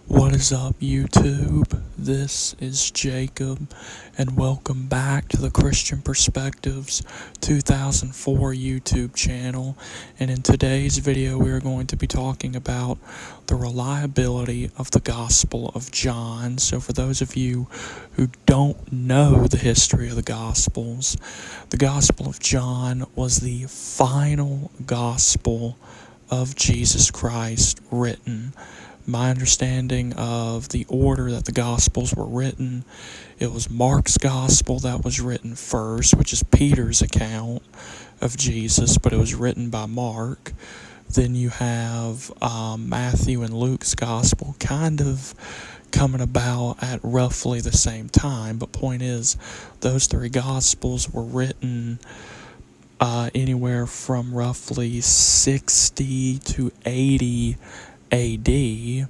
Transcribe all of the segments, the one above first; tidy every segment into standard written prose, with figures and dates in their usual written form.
What is up, YouTube? This is Jacob, and welcome back to the Christian Perspectives 2004 YouTube channel. And in today's video, we are going to be talking about the reliability of the Gospel of John. So for those of you who don't know the history of the Gospels, the Gospel of John was the final Gospel of Jesus Christ written. My understanding of the order that the Gospels were written, it was Mark's Gospel that was written first, which is Peter's account of Jesus, but it was written by Mark. Then you have Matthew and Luke's Gospel kind of coming about at roughly the same time, but point is, those three Gospels were written anywhere from roughly 60 to 80 AD,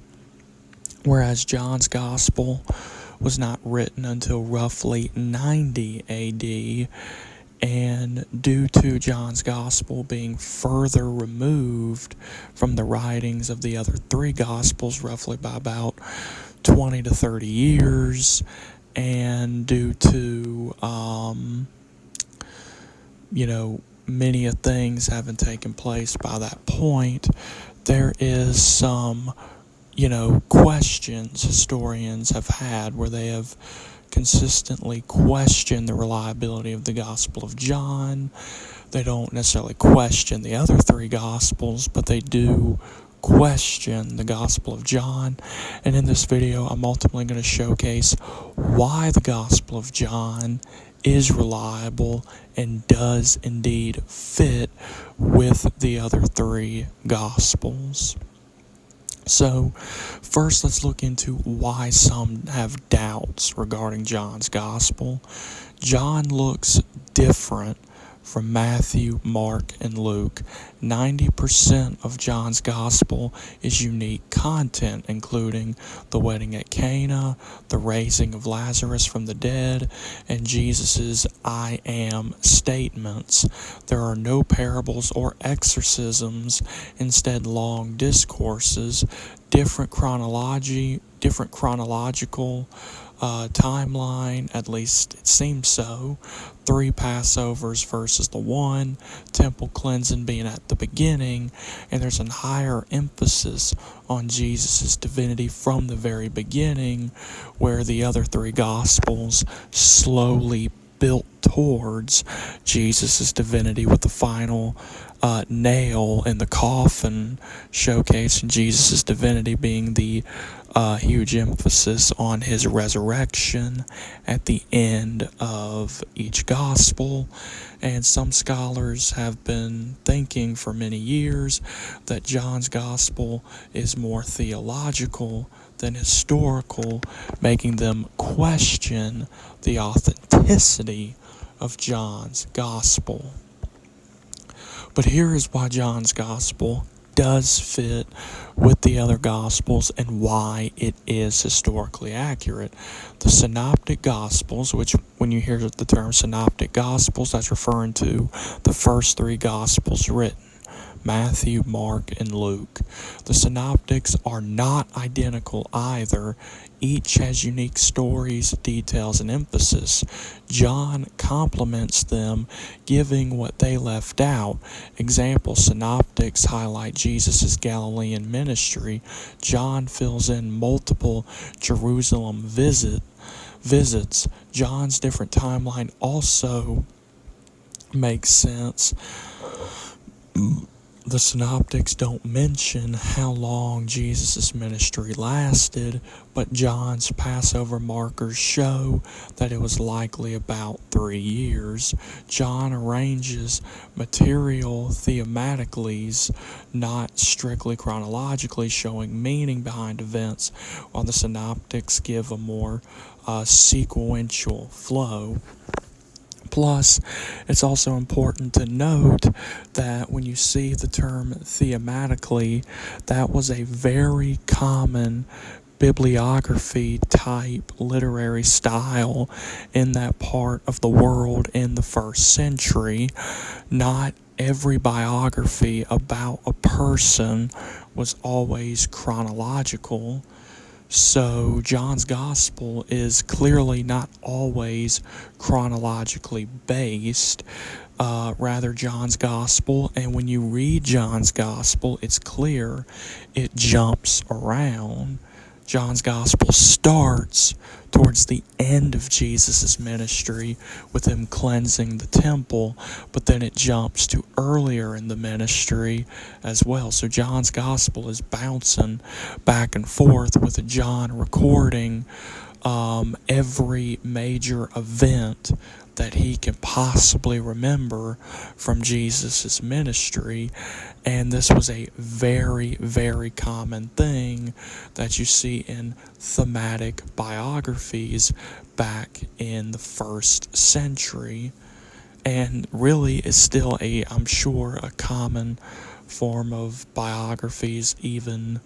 whereas John's Gospel was not written until roughly 90 AD, and due to John's Gospel being further removed from the writings of the other three Gospels, roughly by about 20 to 30 years, and due to, many of things having taken place by that point, there is some, questions historians have had where they have consistently questioned the reliability of the Gospel of John. They don't necessarily question the other three Gospels, but they do question the Gospel of John. And in this video, I'm ultimately going to showcase why the Gospel of John is reliable and does indeed fit with the other three Gospels. So, first let's look into why some have doubts regarding John's Gospel. John looks different from Matthew, Mark, and Luke. 90% of John's Gospel is unique content, including the wedding at Cana, the raising of Lazarus from the dead, and Jesus' I am statements. There are no parables or exorcisms, instead long discourses, different chronological timeline, at least it seems so. 3 Passovers versus the 1, temple cleansing being at the beginning, and there's a higher emphasis on Jesus' divinity from the very beginning, where the other three Gospels slowly built towards Jesus' divinity with the final nail in the coffin, showcasing Jesus' divinity being the huge emphasis on his resurrection at the end of each gospel. And some scholars have been thinking for many years that John's Gospel is more theological than historical, making them question the authenticity of John's Gospel. But here is why John's Gospel does fit with the other Gospels and why it is historically accurate. The Synoptic Gospels, which when you hear the term Synoptic Gospels, that's referring to the first three Gospels written, Matthew, Mark, and Luke. The Synoptics are not identical either. Each has unique stories, details, and emphasis. John complements them, giving what they left out. Example, Synoptics highlight Jesus' Galilean ministry. John fills in multiple Jerusalem visits. John's different timeline also makes sense. The Synoptics don't mention how long Jesus' ministry lasted, but John's Passover markers show that it was likely about 3 years. John arranges material thematically, not strictly chronologically, showing meaning behind events, while the Synoptics give a more sequential flow. Plus, it's also important to note that when you see the term thematically, that was a very common bibliography type literary style in that part of the world in the first century. Not every biography about a person was always chronological. So John's gospel is clearly not always chronologically based. Rather, John's gospel, and when you read John's gospel, it's clear it jumps around. John's gospel starts towards the end of Jesus' ministry with him cleansing the temple, but then it jumps to earlier in the ministry as well. So John's gospel is bouncing back and forth with John recording every major event that he can possibly remember from Jesus' ministry. And this was a very, very common thing that you see in thematic biographies back in the first century, and really is still I'm sure, a common form of biographies even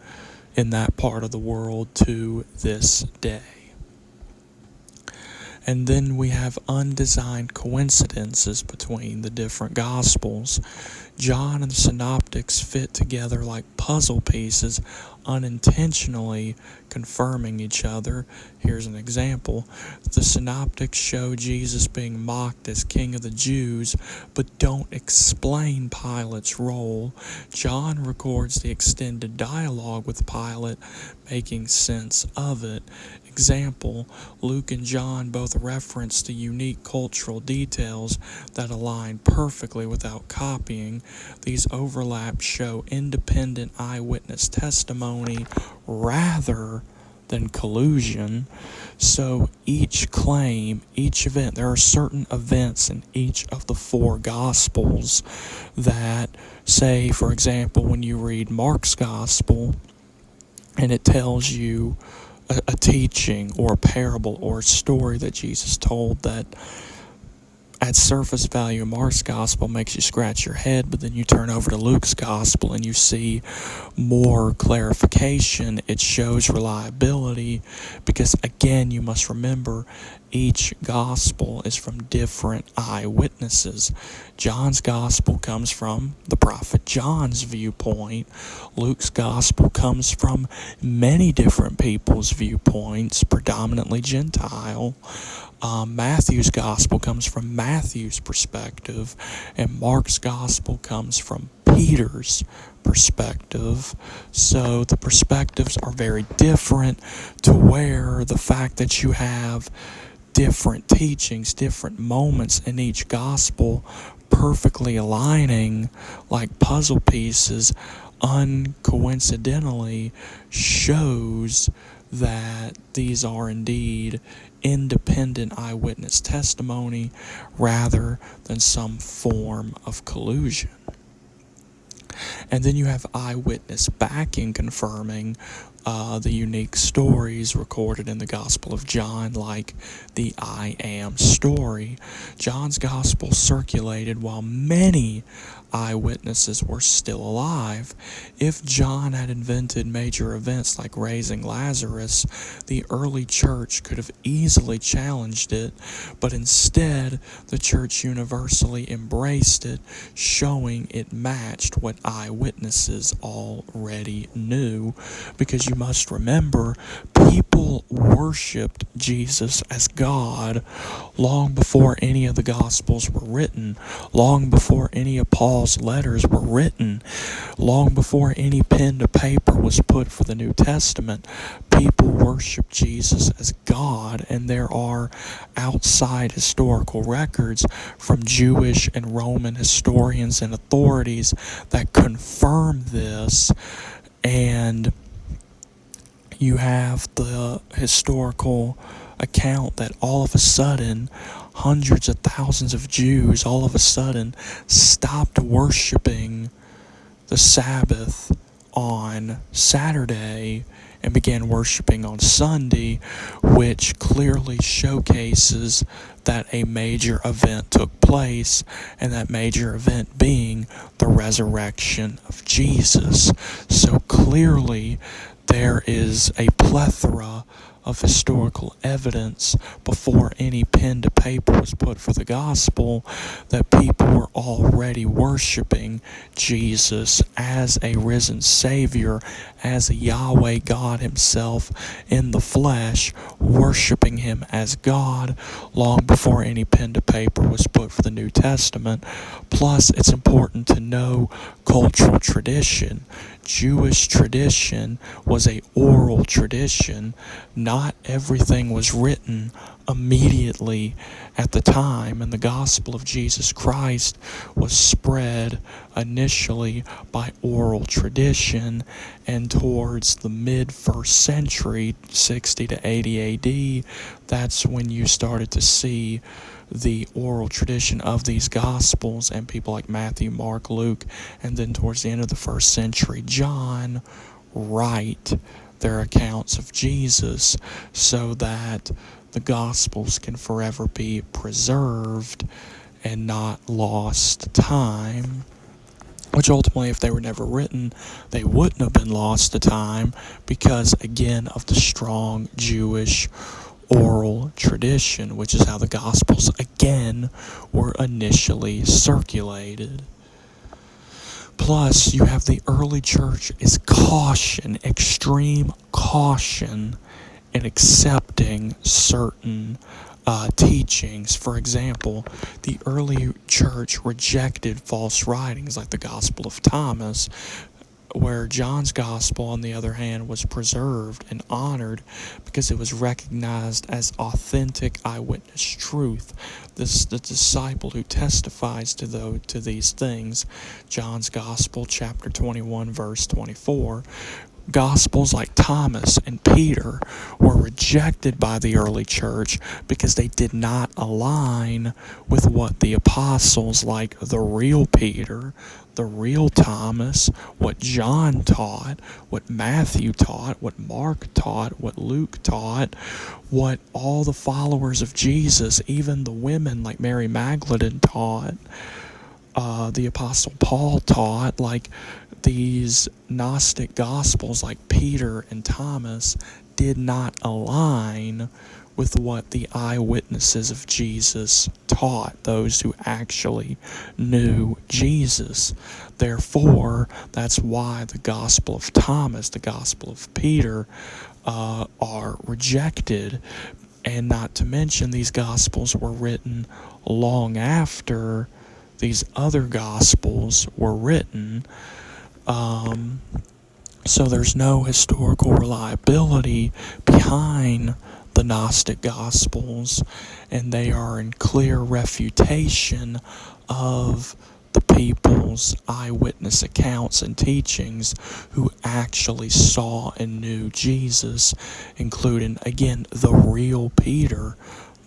in that part of the world to this day. And then we have undesigned coincidences between the different Gospels. John and the Synoptics fit together like puzzle pieces, unintentionally confirming each other. Here's an example. The Synoptics show Jesus being mocked as King of the Jews, but don't explain Pilate's role. John records the extended dialogue with Pilate, making sense of it. Example, Luke and John both reference the unique cultural details that align perfectly without copying. These overlaps show independent eyewitness testimony rather than collusion. So each claim, each event, there are certain events in each of the four Gospels that, say, for example, when you read Mark's Gospel and it tells you a teaching or a parable or a story that Jesus told that at surface value Mark's gospel makes you scratch your head, but then you turn over to Luke's gospel and you see more clarification. It shows reliability because, again, you must remember each gospel is from different eyewitnesses. John's gospel comes from the prophet John's viewpoint. Luke's gospel comes from many different people's viewpoints, predominantly Gentile. Matthew's gospel comes from Matthew's perspective, and Mark's gospel comes from Peter's perspective. So the perspectives are very different, to where the fact that you have different teachings, different moments in each gospel perfectly aligning like puzzle pieces uncoincidentally shows that these are indeed independent eyewitness testimony rather than some form of collusion. And then you have eyewitness backing confirming the unique stories recorded in the Gospel of John, like the I Am story. John's Gospel circulated while many eyewitnesses were still alive. If John had invented major events like raising Lazarus, the early church could have easily challenged it, but instead the church universally embraced it, showing it matched what eyewitnesses already knew. Because you must remember, people worshipped Jesus as God long before any of the Gospels were written, long before any of Paul's letters were written, long before any pen to paper was put for the New Testament. People worship Jesus as God, and there are outside historical records from Jewish and Roman historians and authorities that confirm this. And you have the historical account that all of a sudden hundreds of thousands of Jews all of a sudden stopped worshiping the Sabbath on Saturday and began worshiping on Sunday, which clearly showcases that a major event took place, and that major event being the resurrection of Jesus. So clearly there is a plethora of historical evidence before any pen to paper was put for the gospel that people were already worshiping Jesus as a risen Savior, as a Yahweh God Himself in the flesh, worshiping Him as God long before any pen to paper was put for the New Testament. Plus, it's important to know cultural tradition. Jewish tradition was a oral tradition. Not everything was written immediately at the time, and the gospel of Jesus Christ was spread initially by oral tradition, and towards the mid-first century, 60 to 80 AD, that's when you started to see the oral tradition of these gospels, and people like Matthew, Mark, Luke, and then towards the end of the first century, John, write their accounts of Jesus so that the gospels can forever be preserved and not lost to time. Which ultimately, if they were never written, they wouldn't have been lost to time because, again, of the strong Jewish oral tradition, which is how the Gospels, again, were initially circulated. Plus, you have the early church is caution, extreme caution in accepting certain teachings. For example, the early church rejected false writings like the Gospel of Thomas, where John's gospel, on the other hand, was preserved and honored because it was recognized as authentic eyewitness truth. This is the disciple who testifies to these things. John's gospel, chapter 21, verse 24. Gospels like Thomas and Peter were rejected by the early church because they did not align with what the apostles, like the real Peter, the real Thomas, what John taught, what Matthew taught, what Mark taught, what Luke taught, what all the followers of Jesus, even the women like Mary Magdalene taught, the Apostle Paul taught. Like, these Gnostic Gospels like Peter and Thomas did not align with what the eyewitnesses of Jesus taught, those who actually knew Jesus. Therefore, that's why the Gospel of Thomas, the Gospel of Peter, are rejected. And not to mention, these Gospels were written long after these other Gospels were written. So there's no historical reliability behind the Gnostic Gospels, and they are in clear refutation of the people's eyewitness accounts and teachings who actually saw and knew Jesus, including, again, the real Peter,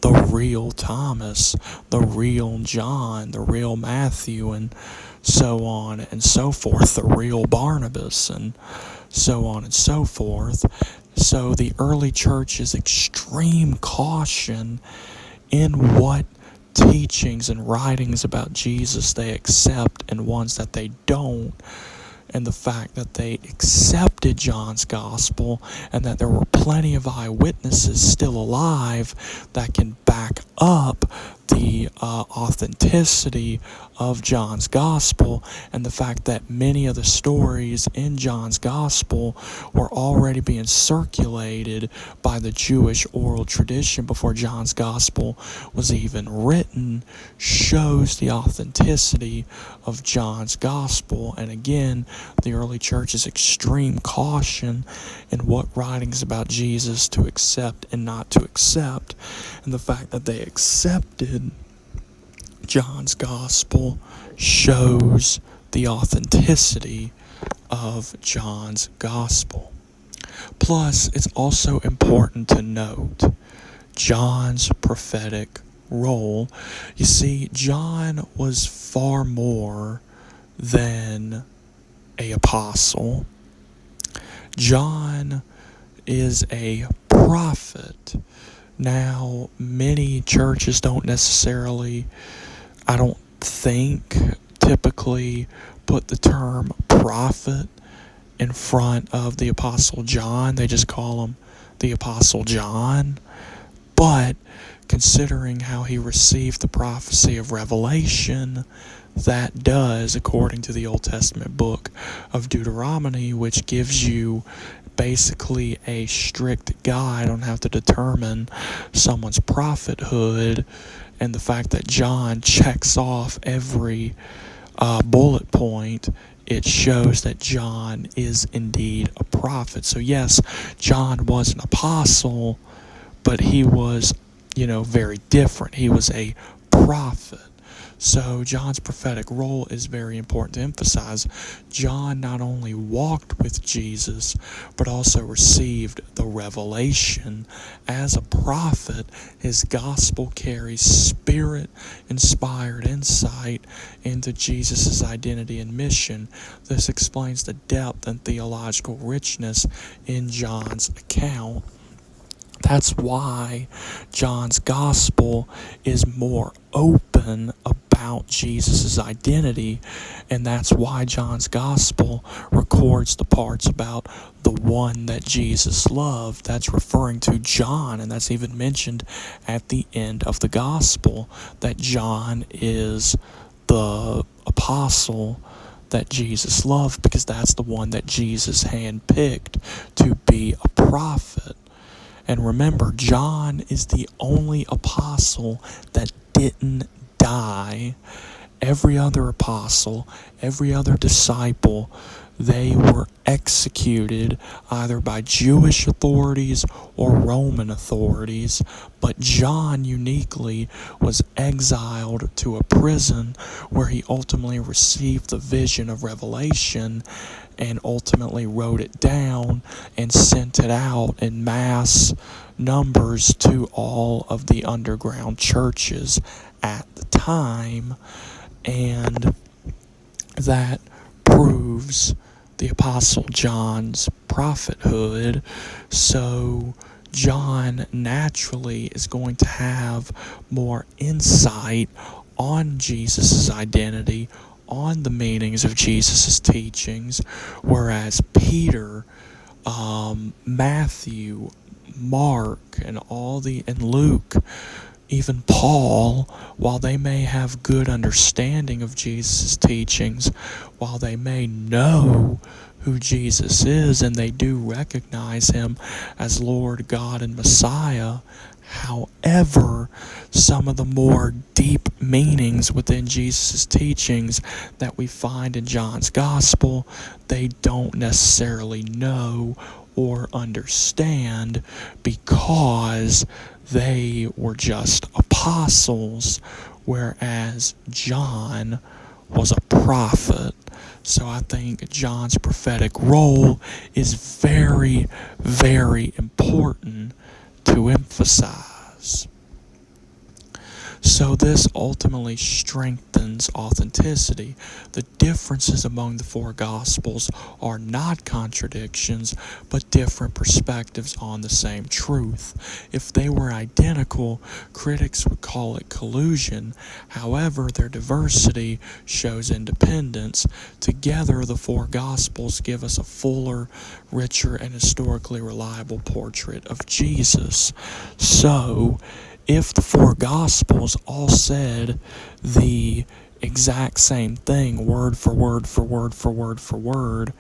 the real Thomas, the real John, the real Matthew, and so on and so forth, the real Barnabas, and so on and so forth. So the early church's extreme caution in what teachings and writings about Jesus they accept and ones that they don't, and the fact that they accepted John's gospel and that there were plenty of eyewitnesses still alive that can back up the authenticity of John's gospel, and the fact that many of the stories in John's gospel were already being circulated by the Jewish oral tradition before John's gospel was even written, shows the authenticity of John's gospel. And again, the early church's extreme caution in what writings about Jesus to accept and not to accept, and the fact that they accepted John's gospel shows the authenticity of John's gospel. Plus, it's also important to note John's prophetic role. You see, John was far more than an apostle. John is a prophet. Now, many churches don't necessarily, I don't think, typically put the term prophet in front of the Apostle John. They just call him the Apostle John. But considering how he received the prophecy of Revelation, that does, according to the Old Testament book of Deuteronomy, which gives you basically a strict guide on how to determine someone's prophethood, and the fact that John checks off every bullet point, it shows that John is indeed a prophet. So yes, John was an apostle, but he was, very different. He was a prophet. So John's prophetic role is very important to emphasize. John not only walked with Jesus, but also received the revelation. As a prophet, his gospel carries spirit-inspired insight into Jesus' identity and mission. This explains the depth and theological richness in John's account. That's why John's gospel is more open about Jesus' identity, and that's why John's gospel records the parts about the one that Jesus loved. That's referring to John, and that's even mentioned at the end of the gospel, that John is the apostle that Jesus loved, because that's the one that Jesus handpicked to be a prophet. And remember, John is the only apostle that didn't die. Every other apostle, every other disciple, they were executed either by Jewish authorities or Roman authorities, but John uniquely was exiled to a prison where he ultimately received the vision of Revelation and ultimately wrote it down and sent it out in mass numbers to all of the underground churches at the time. And that proves the Apostle John's prophethood. So John naturally is going to have more insight on Jesus' identity, on the meanings of Jesus' teachings, whereas Peter, Matthew, Mark, and Luke, even Paul, while they may have good understanding of Jesus' teachings, while they may know who Jesus is and they do recognize him as Lord, God, and Messiah, however, some of the more deep meanings within Jesus' teachings that we find in John's Gospel, they don't necessarily know or understand because they were just apostles, whereas John was a prophet. So I think John's prophetic role is very, very important to emphasize. So this ultimately strengthens authenticity. The differences among the four Gospels are not contradictions, but different perspectives on the same truth. If they were identical, critics would call it collusion. However, their diversity shows independence. Together, the four Gospels give us a fuller, richer, and historically reliable portrait of Jesus. So, if the four Gospels all said the exact same thing, word for word for word for word for word,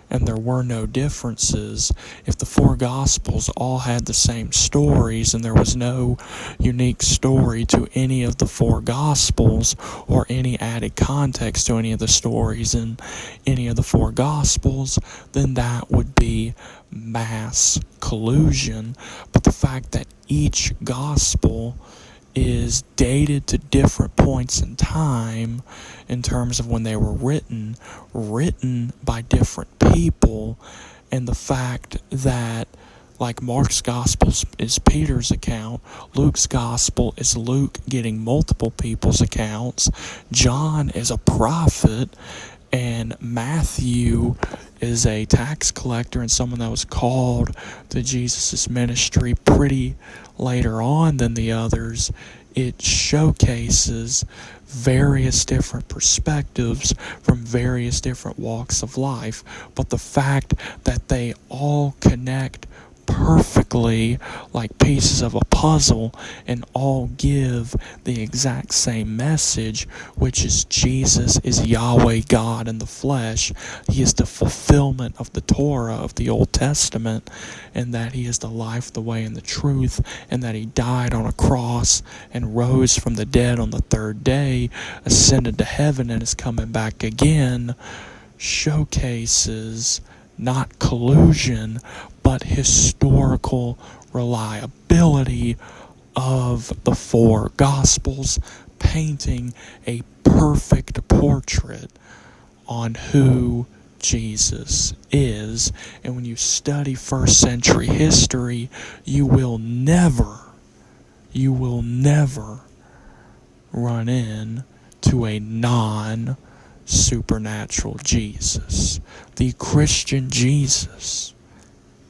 and there were no differences, if the four Gospels all had the same stories and there was no unique story to any of the four Gospels or any added context to any of the stories in any of the four Gospels, then that would be mass collusion. But the fact that each Gospel is dated to different points in time in terms of when they were written by different people, and the fact that, like, Mark's Gospel is Peter's account, Luke's Gospel is Luke getting multiple people's accounts, John is a prophet, and Matthew is a tax collector and someone that was called to Jesus' ministry pretty later on than the others. it showcases various different perspectives from various different walks of life, but the fact that they all connect perfectly like pieces of a puzzle and all give the exact same message, which is Jesus is Yahweh God in the flesh. He is the fulfillment of the Torah of the Old Testament, and that he is the life, the way, and the truth, and that he died on a cross and rose from the dead on the third day, ascended to heaven, and is coming back again, showcases not collusion, but historical reliability of the four Gospels, painting a perfect portrait on who Jesus is. And when you study first century history, you will never run in to a non-supernatural Jesus. The Christian Jesus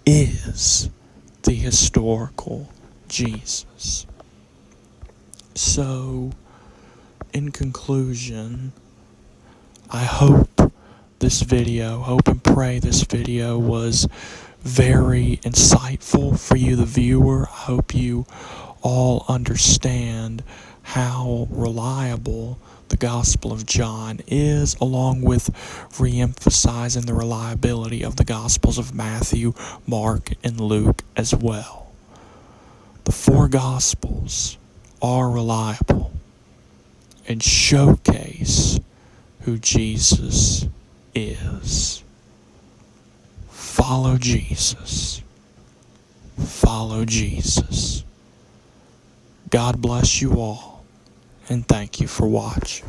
is the historical Jesus. So, in conclusion, I hope and pray this video was very insightful for you, the viewer. I hope you all understand how reliable the Gospel of John is, along with re-emphasizing the reliability of the Gospels of Matthew, Mark, and Luke as well. The four Gospels are reliable and showcase who Jesus is. Follow Jesus. Follow Jesus. God bless you all, and thank you for watching.